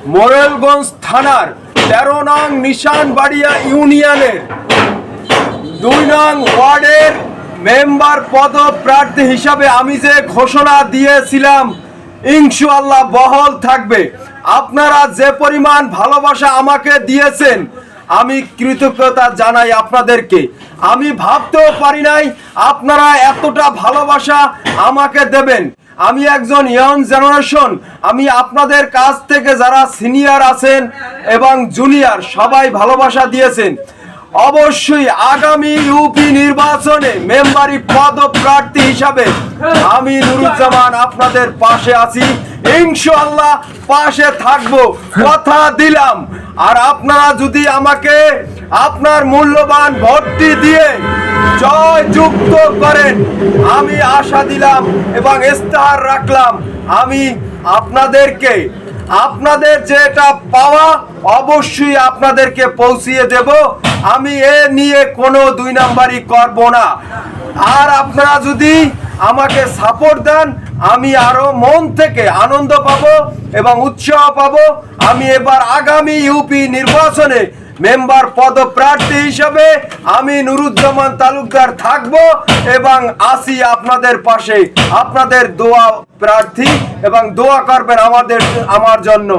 মোরেলগঞ্জ থানার 13 নং নিশানবাড়িয়া ইউনিয়নের 2 নং ওয়ার্ডের মেম্বার পদপ্রার্থী হিসাবে আমি যে ঘোষণা দিয়েছিলাম ইনশাআল্লাহ বহাল থাকবে। আপনারা যে পরিমাণ ভালোবাসা আমাকে দিয়েছেন আমি কৃতজ্ঞতা জানাই আপনাদেরকে। আমি ভাবতেও পারি নাই আপনারা এতটা ভালোবাসা আমাকে দেবেন। আমি একজন ইয়ং জেনারেশন, আমি আপনাদের কাছ থেকে যারা সিনিয়র আছেন এবং জুনিয়র সবাই ভালোবাসা দিয়েছেন। অবশ্যই আগামী ইউপি নির্বাচনে মেম্বারি পদপ্রার্থী হিসাবে আমি নুরুজ্জামান আপনাদের পাশে আছি, ইনশাআল্লাহ পাশে থাকবো, কথা দিলাম। আর আপনারা যদি আমাকে আপনার মূল্যবান ভোটটি দিয়ে জয়যুক্ত করেন আমি আশা দিলাম এবং ইস্তেহার রাখলাম আমি আপনাদেরকে আপনাদের যেটা পাওয়া অবশ্যই আপনাদেরকে পৌঁছিয়ে দেব। আমি এ নিয়ে কোনো 2 নাম্বারই করব না। আর আপনারা যদি আমাকে সাপোর্ট দেন আমি আরো মন থেকে আনন্দ পাবো এবং উৎসাহ পাবো। আমি এবার আগামী ইউপি নির্বাচনে মেম্বার পদপ্রার্থী হিসাবে আমি নুরুজ্জামান তালুকদার থাকব এবং আসি আপনাদের পাশে, আপনাদের দোয়া প্রার্থী এবং দোয়া করবেন আমার জন্য।